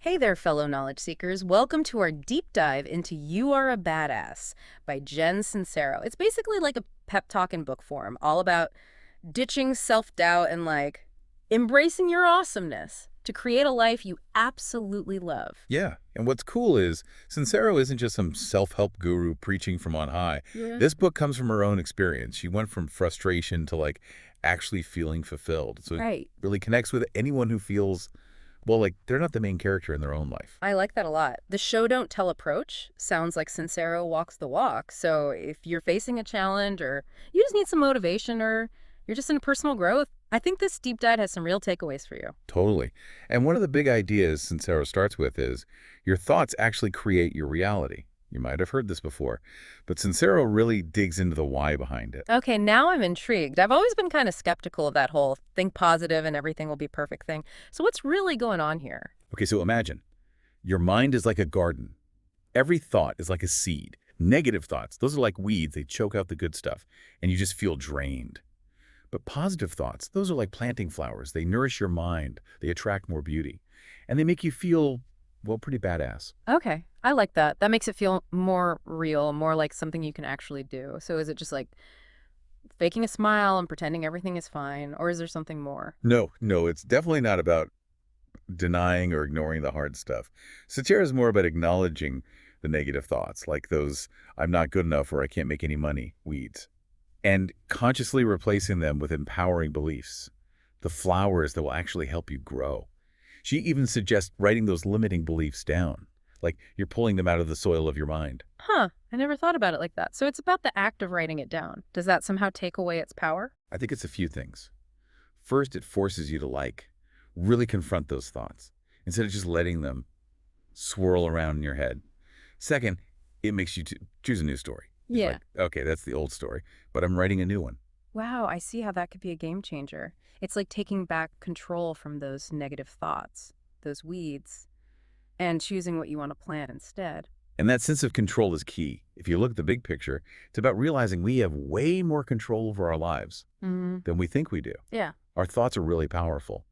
Hey there, fellow knowledge seekers. Welcome to our deep dive into You Are a Badass by Jen Sincero. It's basically like a pep talk in book form, all about ditching self-doubt and embracing your awesomeness to create a life you absolutely love. Yeah, and what's cool is Sincero isn't just some self-help guru preaching from on high. Yeah. This book comes from her own experience. She went from frustration to actually feeling fulfilled. So it Right. really connects with anyone who feels, well, like they're not the main character in their own life. I like that a lot. The show don't tell approach sounds like Sincero walks the walk. So if you're facing a challenge or you just need some motivation or you're just in personal growth, I think this deep dive has some real takeaways for you. Totally. And one of the big ideas Sincero starts with is your thoughts actually create your reality. You might have heard this before, but Sincero really digs into the why behind it. Okay, now I'm intrigued. I've always been kind of skeptical of that whole think positive and everything will be perfect thing. So what's really going on here? Okay, so imagine your mind is like a garden. Every thought is like a seed. Negative thoughts, those are like weeds. They choke out the good stuff, and you just feel drained. But positive thoughts, those are like planting flowers. They nourish your mind. They attract more beauty. And they make you feel, well, pretty badass. Okay, I like that. That makes it feel more real, more like something you can actually do. So is it just like faking a smile and pretending everything is fine, or is there something more? No, it's definitely not about denying or ignoring the hard stuff. Satira is more about acknowledging the negative thoughts, like those I'm not good enough or I can't make any money weeds, and consciously replacing them with empowering beliefs, the flowers that will actually help you grow. She even suggests writing those limiting beliefs down, like you're pulling them out of the soil of your mind. Huh, I never thought about it like that. So it's about the act of writing it down. Does that somehow take away its power? I think it's a few things. First, it forces you to really confront those thoughts instead of just letting them swirl around in your head. Second, it makes you choose a new story. It's Yeah. like, okay, that's the old story, but I'm writing a new one. Wow, I see how that could be a game changer. It's like taking back control from those negative thoughts, those weeds, and choosing what you want to plant instead. And that sense of control is key. If you look at the big picture, it's about realizing we have way more control over our lives Mm, than we think we do. yeah. Our thoughts are really powerful,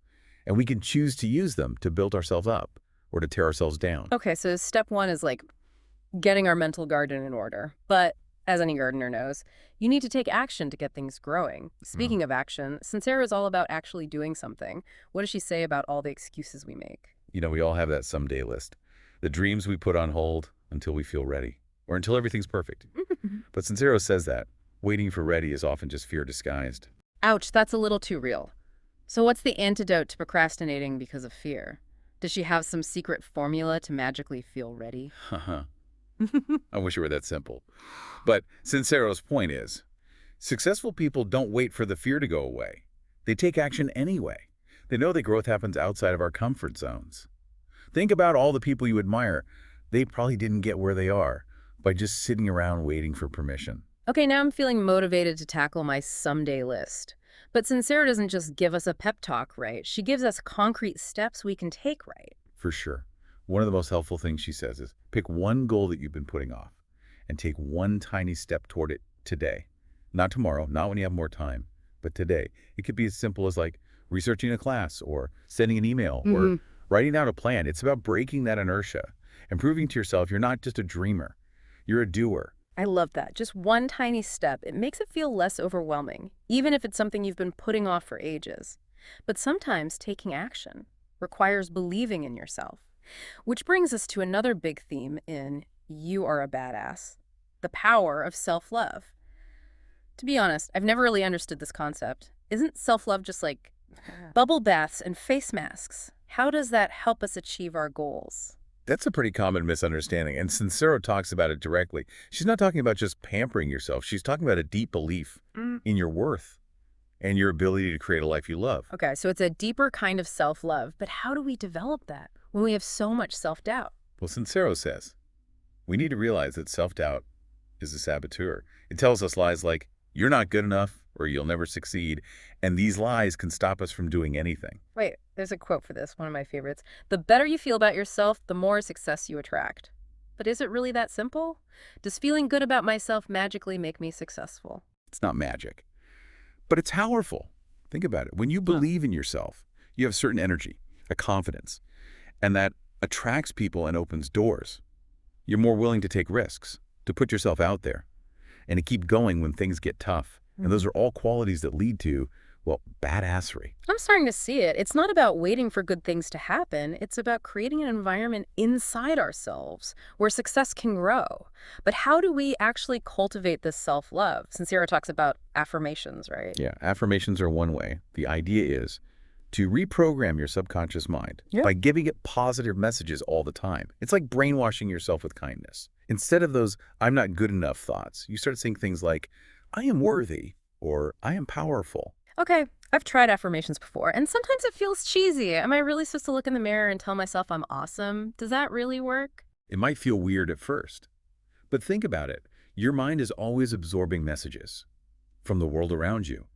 and we can choose to use them to build ourselves up or to tear ourselves down. Okay, so step one is like getting our mental garden in order. But as any gardener knows, you need to take action to get things growing. Mm. Speaking of action, Sincera is all about actually doing something. What does she say about all the excuses we make? We all have that someday list. The dreams we put on hold until we feel ready or until everything's perfect. But Sincero says that waiting for ready is often just fear disguised. Ouch, that's a little too real. So what's the antidote to procrastinating because of fear? Does she have some secret formula to magically feel ready? Haha. I wish it were that simple. But Sincero's point is, successful people don't wait for the fear to go away. They take action anyway. They know that growth happens outside of our comfort zones. Think about all the people you admire. They probably didn't get where they are by just sitting around waiting for permission. Okay, now I'm feeling motivated to tackle my someday list. But Sincere doesn't just give us a pep talk, right? She gives us concrete steps we can take, right? For sure. One of the most helpful things she says is pick one goal that you've been putting off and take one tiny step toward it today. Not tomorrow, not when you have more time, but today. It could be as simple as researching a class or sending an email or writing out a plan. It's about breaking that inertia and proving to yourself you're not just a dreamer, you're a doer. I love that. Just one tiny step. It makes it feel less overwhelming, even if it's something you've been putting off for ages. But sometimes taking action requires believing in yourself. Which brings us to another big theme in You Are a Badass, the power of self-love. To be honest, I've never really understood this concept. Isn't self-love just like bubble baths and face masks? How does that help us achieve our goals? That's a pretty common misunderstanding, and Sincero talks about it directly. She's not talking about just pampering yourself. She's talking about a deep belief in your worth and your ability to create a life you love. Okay, so it's a deeper kind of self-love, but how do we develop that when we have so much self-doubt? Well, Sincero says, we need to realize that self-doubt is a saboteur. It tells us lies like, you're not good enough or you'll never succeed, and these lies can stop us from doing anything. Wait, there's a quote for this, one of my favorites. The better you feel about yourself, the more success you attract. But is it really that simple? Does feeling good about myself magically make me successful? It's not magic, but it's powerful. Think about it. When you believe in yourself, you have a certain energy, a confidence, and that attracts people and opens doors. You're more willing to take risks, to put yourself out there, and to keep going when things get tough. And those Mhm. are all qualities that lead to, well, badassery. I'm starting to see it. It's not about waiting for good things to happen. It's about creating an environment inside ourselves where success can grow. But how do we actually cultivate this self-love? Sincero talks about affirmations, right? Yeah, affirmations are one way. The idea is to reprogram your subconscious mind Yeah. by giving it positive messages all the time. It's like brainwashing yourself with kindness. Instead of those "I'm not good enough" thoughts, you start saying things like "I am worthy" or "I am powerful." Okay, I've tried affirmations before, and sometimes it feels cheesy. Am I really supposed to look in the mirror and tell myself I'm awesome? Does that really work? It might feel weird at first, but think about it. Your mind is always absorbing messages from the world around you,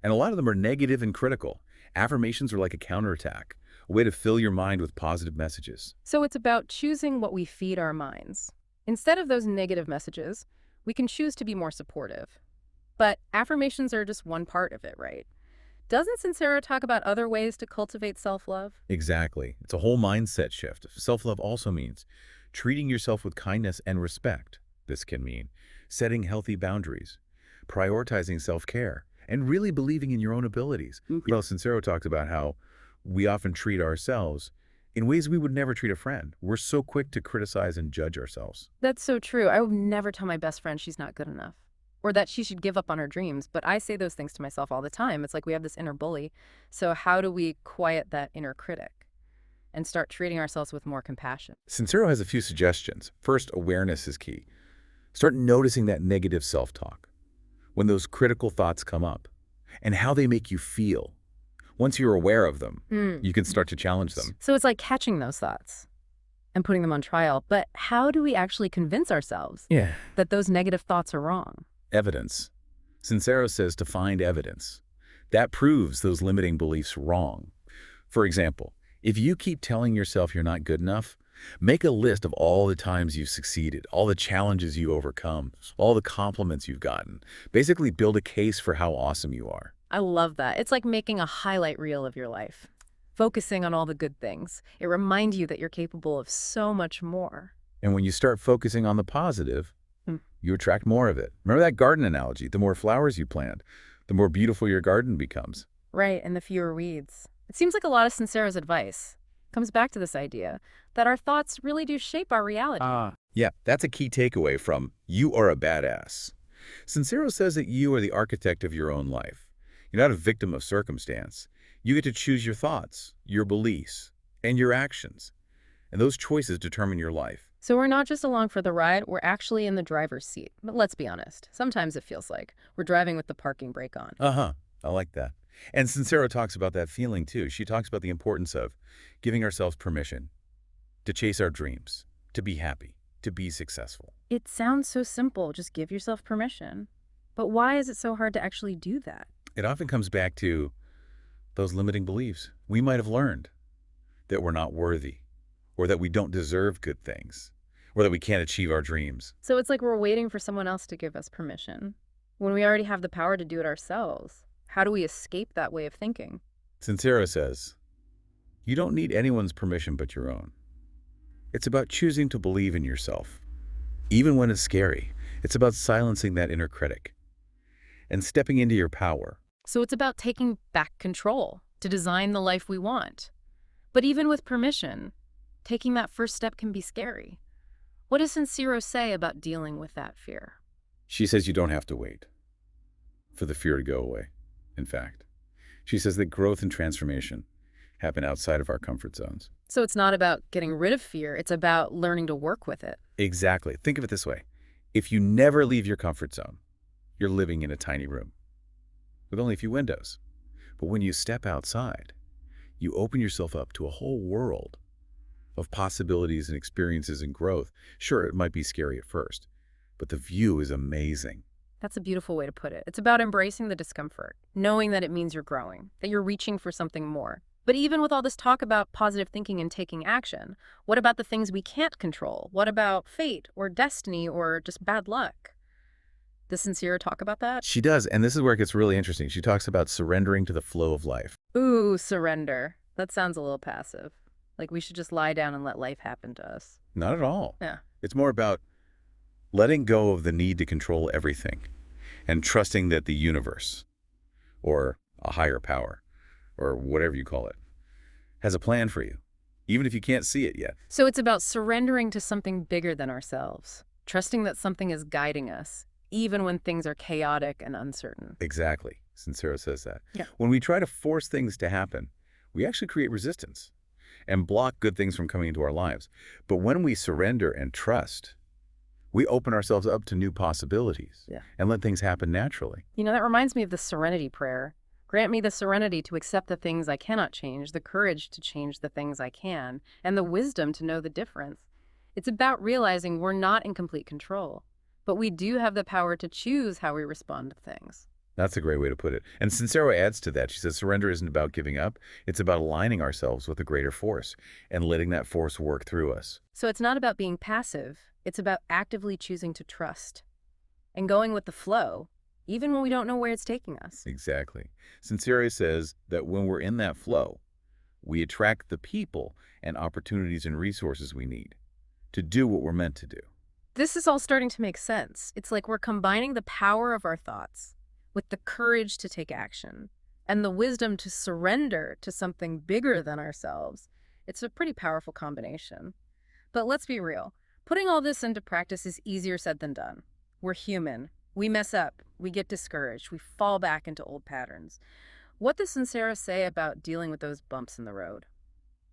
and a lot of them are negative and critical. Affirmations are like a counterattack, a way to fill your mind with positive messages. So it's about choosing what we feed our minds. Instead of those negative messages, we can choose to be more supportive. But affirmations are just one part of it, right? Doesn't Sincero talk about other ways to cultivate self-love? Exactly. It's a whole mindset shift. Self-love also means treating yourself with kindness and respect. This can mean setting healthy boundaries, prioritizing self-care, and really believing in your own abilities. Well, Sincero talks about how we often treat ourselves in ways we would never treat a friend. We're so quick to criticize and judge ourselves. That's so true. I would never tell my best friend she's not good enough or that she should give up on her dreams, but I say those things to myself all the time. It's like we have this inner bully. So how do we quiet that inner critic and start treating ourselves with more compassion? Sincero has a few suggestions. First, awareness is key. Start noticing that negative self-talk, when those critical thoughts come up, and how they make you feel. Once you're aware of them, Mm. you can start to challenge them. So it's like catching those thoughts and putting them on trial. But how do we actually convince ourselves Yeah. that those negative thoughts are wrong? Evidence. Sincero says to find evidence. That proves those limiting beliefs wrong. For example, if you keep telling yourself you're not good enough, make a list of all the times you've succeeded, all the challenges you overcome, all the compliments you've gotten. Basically, build a case for how awesome you are. I love that. It's like making a highlight reel of your life, focusing on all the good things. It reminds you that you're capable of so much more. And when you start focusing on the positive, Hmm. you attract more of it. Remember that garden analogy? The more flowers you plant, the more beautiful your garden becomes. Right, and the fewer weeds. It seems like a lot of Sincero's advice comes back to this idea that our thoughts really do shape our reality. Yeah, that's a key takeaway from "You Are a Badass." Sincero says that you are the architect of your own life. You're not a victim of circumstance. You get to choose your thoughts, your beliefs, and your actions. And those choices determine your life. So we're not just along for the ride, we're actually in the driver's seat. But let's be honest, sometimes it feels like we're driving with the parking brake on. Uh-huh. I like that. And Sincero talks about that feeling too. She talks about the importance of giving ourselves permission to chase our dreams, to be happy, to be successful. It sounds so simple, just give yourself permission. But why is it so hard to actually do that? It often comes back to those limiting beliefs. We might have learned that we're not worthy, or that we don't deserve good things, or that we can't achieve our dreams. So it's like we're waiting for someone else to give us permission when we already have the power to do it ourselves. How do we escape that way of thinking? Sincero says, you don't need anyone's permission but your own. It's about choosing to believe in yourself, even when it's scary. It's about silencing that inner critic and stepping into your power. So it's about taking back control to design the life we want. But even with permission, taking that first step can be scary. What does Sincero say about dealing with that fear? She says you don't have to wait for the fear to go away. In fact, she says that growth and transformation happen outside of our comfort zones. So it's not about getting rid of fear, it's about learning to work with it. Exactly. Think of it this way. If you never leave your comfort zone, you're living in a tiny room with only a few windows. But when you step outside, you open yourself up to a whole world of possibilities and experiences and growth. Sure, it might be scary at first, but the view is amazing. That's a beautiful way to put it. It's about embracing the discomfort, knowing that it means you're growing, that you're reaching for something more. But even with all this talk about positive thinking and taking action, what about the things we can't control? What about fate or destiny or just bad luck? Does Sincero talk about that? She does, and this is where it gets really interesting. She talks about surrendering to the flow of life. Ooh, surrender. That sounds a little passive. Like we should just lie down and let life happen to us. Not at all. Yeah. It's more about letting go of the need to control everything and trusting that the universe, or a higher power, or whatever you call it, has a plan for you, even if you can't see it yet. So it's about surrendering to something bigger than ourselves, trusting that something is guiding us, even when things are chaotic and uncertain. Exactly. Sincero says that. Yeah. When we try to force things to happen, we actually create resistance and block good things from coming into our lives. But when we surrender and trust, we open ourselves up to new possibilities Yeah. and let things happen naturally. You know, that reminds me of the serenity prayer. Grant me the serenity to accept the things I cannot change, the courage to change the things I can, and the wisdom to know the difference. It's about realizing we're not in complete control, but we do have the power to choose how we respond to things. That's a great way to put it. And Sincero adds to that. She says surrender isn't about giving up. It's about aligning ourselves with a greater force and letting that force work through us. So it's not about being passive. It's about actively choosing to trust and going with the flow, even when we don't know where it's taking us. Exactly. Sincero says that when we're in that flow, we attract the people and opportunities and resources we need to do what we're meant to do. This is all starting to make sense. It's like we're combining the power of our thoughts with the courage to take action and the wisdom to surrender to something bigger than ourselves. It's a pretty powerful combination. But let's be real. Putting all this into practice is easier said than done. We're human. We mess up. We get discouraged. We fall back into old patterns. What does Sincero say about dealing with those bumps in the road?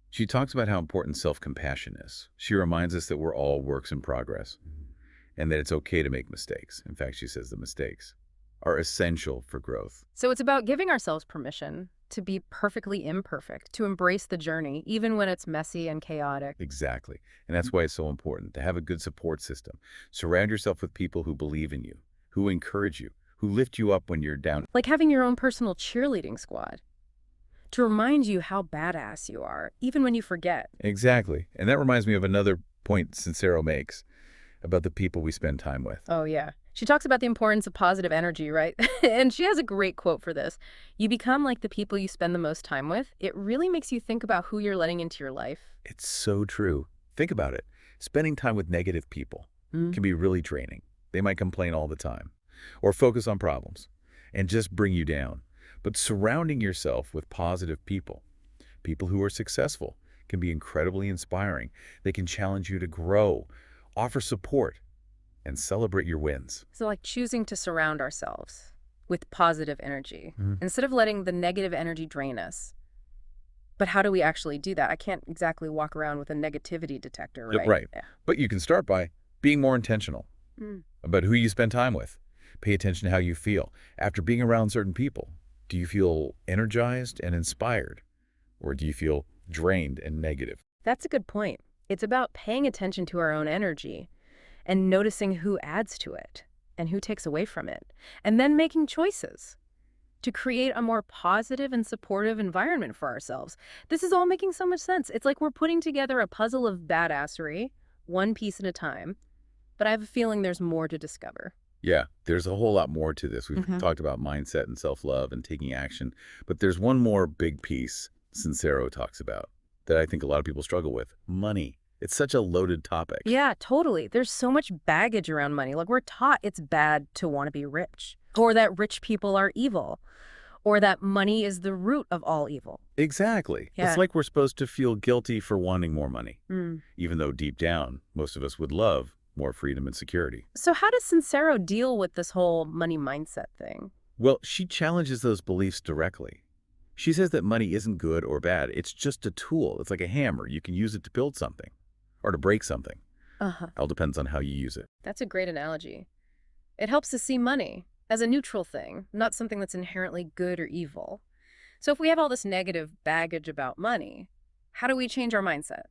She talks about how important self-compassion is. She reminds us that we're all works in progress and that it's okay to make mistakes. In fact, she says the mistakes are essential for growth. So it's about giving ourselves permission to be perfectly imperfect, to embrace the journey, even when it's messy and chaotic. Exactly. And that's why it's so important to have a good support system. Surround yourself with people who believe in you, who encourage you, who lift you up when you're down. Like having your own personal cheerleading squad to remind you how badass you are, even when you forget. Exactly. And that reminds me of another point Sincero makes about the people we spend time with. Oh, yeah. She talks about the importance of positive energy, right? And she has a great quote for this. You become like the people you spend the most time with. It really makes you think about who you're letting into your life. It's so true. Think about it. Spending time with negative people can be really draining. They might complain all the time or focus on problems and just bring you down. But surrounding yourself with positive people, people who are successful, can be incredibly inspiring. They can challenge you to grow, offer support, and celebrate your wins. So like choosing to surround ourselves with positive energy instead of letting the negative energy drain us. But how do we actually do that? I can't exactly walk around with a negativity detector, right? Right. Yeah. But you can start by being more intentional about who you spend time with. Pay attention to how you feel. After being around certain people, do you feel energized and inspired? Or do you feel drained and negative? That's a good point. It's about paying attention to our own energy and noticing who adds to it and who takes away from it, and then making choices to create a more positive and supportive environment for ourselves. This is all making so much sense. It's like we're putting together a puzzle of badassery, one piece at a time, but I have a feeling there's more to discover. Yeah, there's a whole lot more to this. We've talked about mindset and self-love and taking action, but there's one more big piece Sincero talks about that I think a lot of people struggle with: money. It's such a loaded topic. Yeah, totally. There's so much baggage around money. Like we're taught it's bad to want to be rich, or that rich people are evil, or that money is the root of all evil. Exactly. Yeah. It's like we're supposed to feel guilty for wanting more money, even though deep down, most of us would love more freedom and security. So how does Sincero deal with this whole money mindset thing? Well, she challenges those beliefs directly. She says that money isn't good or bad. It's just a tool. It's like a hammer. You can use it to build something or to break something. All depends on how you use it. That's a great analogy. It helps to see money as a neutral thing, not something that's inherently good or evil. So if we have all this negative baggage about money, how do we change our mindset?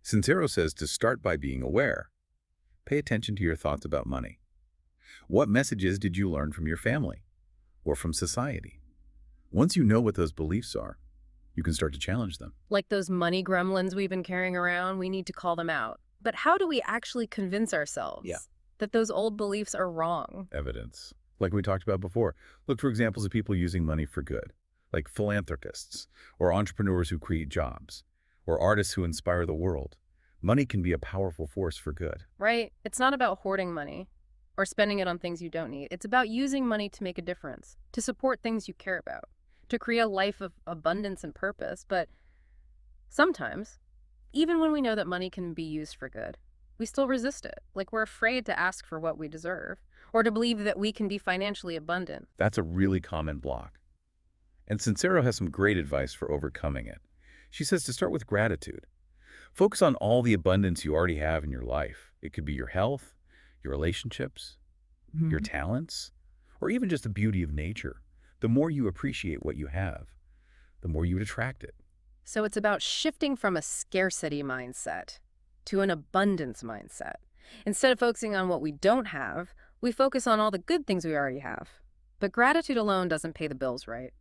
Sincero says to start by being aware. Pay attention to your thoughts about money. What messages did you learn from your family or from society? Once you know what those beliefs are, you can start to challenge them. Like those money gremlins we've been carrying around, we need to call them out. But how do we actually convince ourselves that those old beliefs are wrong? Evidence. Like we talked about before, look for examples of people using money for good, like philanthropists or entrepreneurs who create jobs, or artists who inspire the world. Money can be a powerful force for good. Right? It's not about hoarding money or spending it on things you don't need. It's about using money to make a difference, to support things you care about, to create a life of abundance and purpose. But sometimes, even when we know that money can be used for good, we still resist it. Like we're afraid to ask for what we deserve or to believe that we can be financially abundant. That's a really common block. And Sincero has some great advice for overcoming it. She says to start with gratitude. Focus on all the abundance you already have in your life. It could be your health, your relationships, your Mhm. talents, or even just the beauty of nature. The more you appreciate what you have, the more you would attract it. So it's about shifting from a scarcity mindset to an abundance mindset. Instead of focusing on what we don't have, we focus on all the good things we already have. But gratitude alone doesn't pay the bills, right?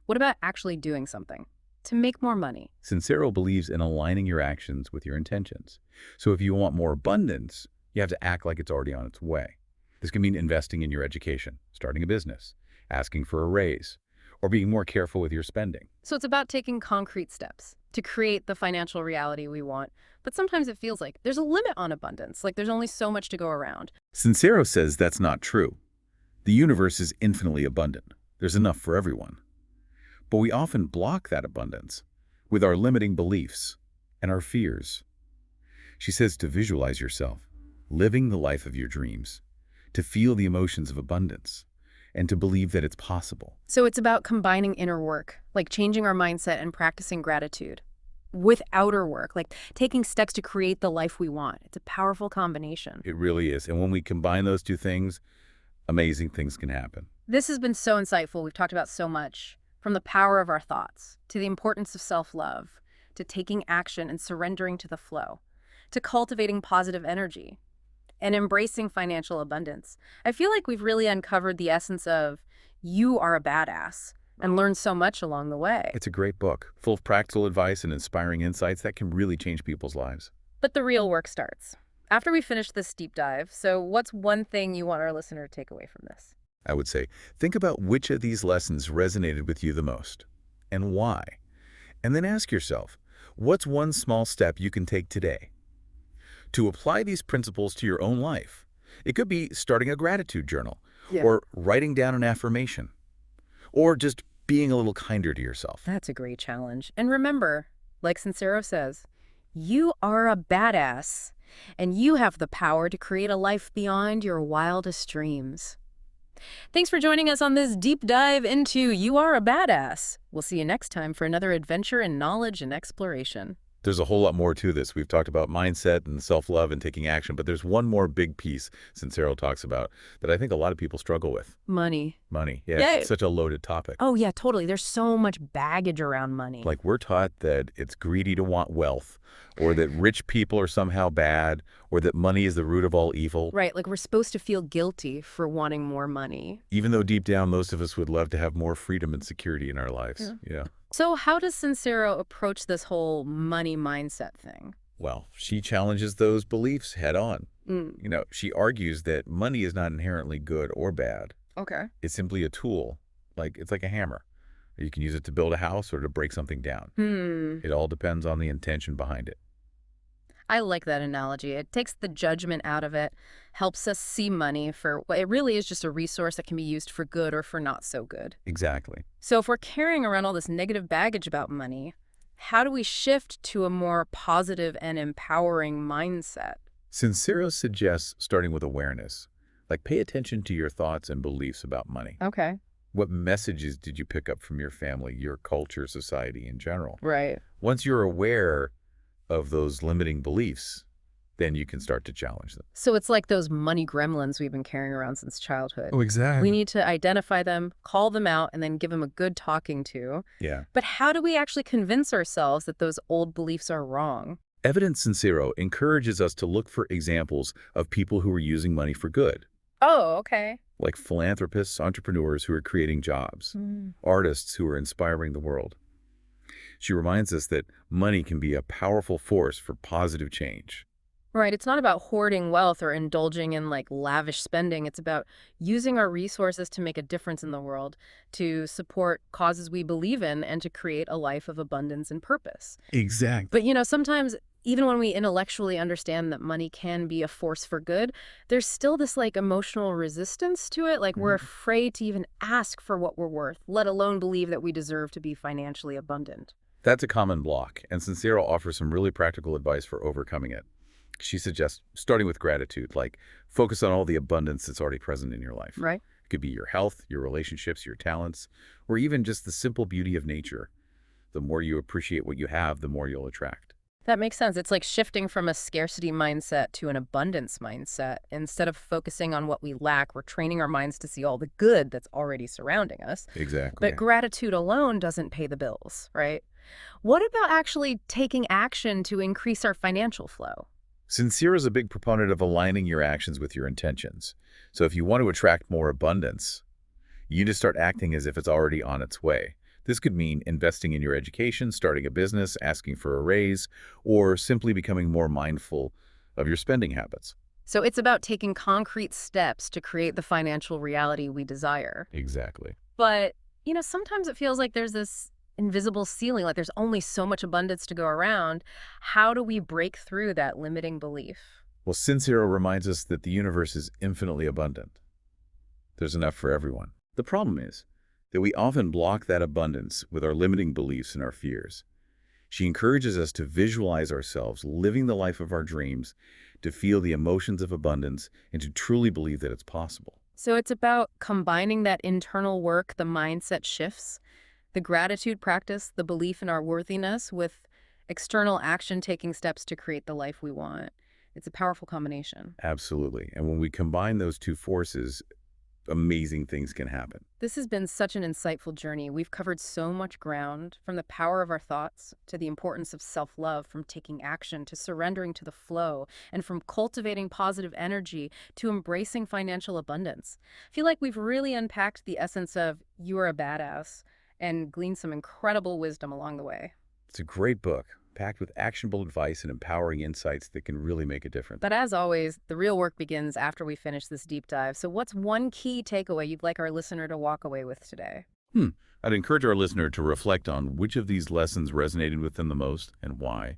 What about actually doing something to make more money? Sincero believes in aligning your actions with your intentions. So if you want more abundance, you have to act like it's already on its way. This can mean investing in your education, starting a business, asking for a raise, or being more careful with your spending. So it's about taking concrete steps to create the financial reality we want. But sometimes it feels like there's a limit on abundance, like there's only so much to go around. Sincero says that's not true. The universe is infinitely abundant. There's enough for everyone. But we often block that abundance with our limiting beliefs and our fears. She says to visualize yourself, living the life of your dreams, to feel the emotions of abundance, and to believe that it's possible. So it's about combining inner work, like changing our mindset and practicing gratitude, with outer work, like taking steps to create the life we want. It's a powerful combination. It really is. And when we combine those two things, amazing things can happen. This has been so insightful. We've talked about so much, from the power of our thoughts, to the importance of self-love, to taking action and surrendering to the flow, to cultivating positive energy, and embracing financial abundance. I feel like we've really uncovered the essence of you are a badass and learned so much along the way. It's a great book, full of practical advice and inspiring insights that can really change people's lives. But the real work starts after we finish this deep dive. So what's one thing you want our listener to take away from this? I would say, think about which of these lessons resonated with you the most and why. And then ask yourself, what's one small step you can take today to apply these principles to your own life? It could be starting a gratitude journal, Yeah. or writing down an affirmation, or just being a little kinder to yourself. That's a great challenge. And remember, like Sincero says, you are a badass, and you have the power to create a life beyond your wildest dreams. Thanks for joining us on this deep dive into You Are a Badass. We'll see you next time for another adventure in knowledge and exploration. There's a whole lot more to this. We've talked about mindset and self-love and taking action, but there's one more big piece Sincero talks about that I think a lot of people struggle with. Money. Money. Yeah, Yeah. it's such a loaded topic. Oh, yeah, totally. There's so much baggage around money. Like we're taught that it's greedy to want wealth, or that rich people are somehow bad, or that money is the root of all evil. Right, like we're supposed to feel guilty for wanting more money. Even though deep down, most of us would love to have more freedom and security in our lives. Yeah. So how does Sincero approach this whole money mindset thing? Well, she challenges those beliefs head on. Mm, She argues that money is not inherently good or bad. okay. It's simply a tool. It's like a hammer. You can use it to build a house or to break something down. It all depends on the intention behind it. I like that analogy. It takes the judgment out of it, helps us see money for what it really is, just a resource that can be used for good or for not so good. Exactly. So if we're carrying around all this negative baggage about money, how do we shift to a more positive and empowering mindset? Sincero suggests starting with awareness. Like pay attention to your thoughts and beliefs about money. Okay. What messages did you pick up from your family, your culture, society in general? Right. Once you're aware of those limiting beliefs, then you can start to challenge them. So it's like those money gremlins we've been carrying around since childhood. Exactly. We need to identify them, call them out, and then give them a good talking to. Yeah. But how do we actually convince ourselves that those old beliefs are wrong? Evidence Sincero encourages us to look for examples of people who are using money for good, Oh, okay. like philanthropists, entrepreneurs who are creating jobs, artists who are inspiring the world. She reminds us that money can be a powerful force for positive change. Right. It's not about hoarding wealth or indulging in like lavish spending. It's about using our resources to make a difference in the world, to support causes we believe in, and to create a life of abundance and purpose. Exactly. But, sometimes even when we intellectually understand that money can be a force for good, there's still this like emotional resistance to it. Like we're Mhm. afraid to even ask for what we're worth, let alone believe that we deserve to be financially abundant. That's a common block, and Sincero offers some really practical advice for overcoming it. She suggests starting with gratitude, like focus on all the abundance that's already present in your life. Right. It could be your health, your relationships, your talents, or even just the simple beauty of nature. The more you appreciate what you have, the more you'll attract. That makes sense. It's like shifting from a scarcity mindset to an abundance mindset. Instead of focusing on what we lack, we're training our minds to see all the good that's already surrounding us. Exactly. But gratitude alone doesn't pay the bills, right? What about actually taking action to increase our financial flow? Sincere is a big proponent of aligning your actions with your intentions. So if you want to attract more abundance, you need to start acting as if it's already on its way. This could mean investing in your education, starting a business, asking for a raise, or simply becoming more mindful of your spending habits. So it's about taking concrete steps to create the financial reality we desire. Exactly. But, sometimes it feels like there's this invisible ceiling, like there's only so much abundance to go around. How do we break through that limiting belief? Well, Sincero reminds us that the universe is infinitely abundant. There's enough for everyone. The problem is that we often block that abundance with our limiting beliefs and our fears. She encourages us to visualize ourselves living the life of our dreams, to feel the emotions of abundance, and to truly believe that it's possible. So it's about combining that internal work, the mindset shifts, the gratitude practice, the belief in our worthiness with external action, taking steps to create the life we want. It's a powerful combination. Absolutely. And when we combine those two forces, amazing things can happen. This has been such an insightful journey. We've covered so much ground, from the power of our thoughts to the importance of self-love, from taking action to surrendering to the flow, and from cultivating positive energy to embracing financial abundance. I feel like we've really unpacked the essence of "you are a badass" and gleaned some incredible wisdom along the way. It's a great book, packed with actionable advice and empowering insights that can really make a difference. But as always, the real work begins after we finish this deep dive. So what's one key takeaway you'd like our listener to walk away with today? Hmm. I'd encourage our listener to reflect on which of these lessons resonated with them the most and why,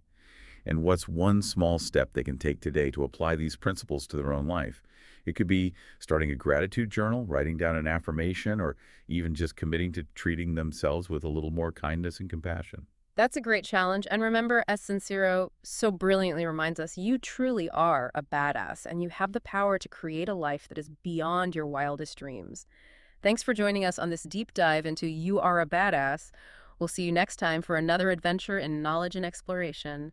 and what's one small step they can take today to apply these principles to their own life. It could be starting a gratitude journal, writing down an affirmation, or even just committing to treating themselves with a little more kindness and compassion. That's a great challenge. And remember, as Sincero so brilliantly reminds us, you truly are a badass and you have the power to create a life that is beyond your wildest dreams. Thanks for joining us on this deep dive into You Are a Badass. We'll see you next time for another adventure in knowledge and exploration.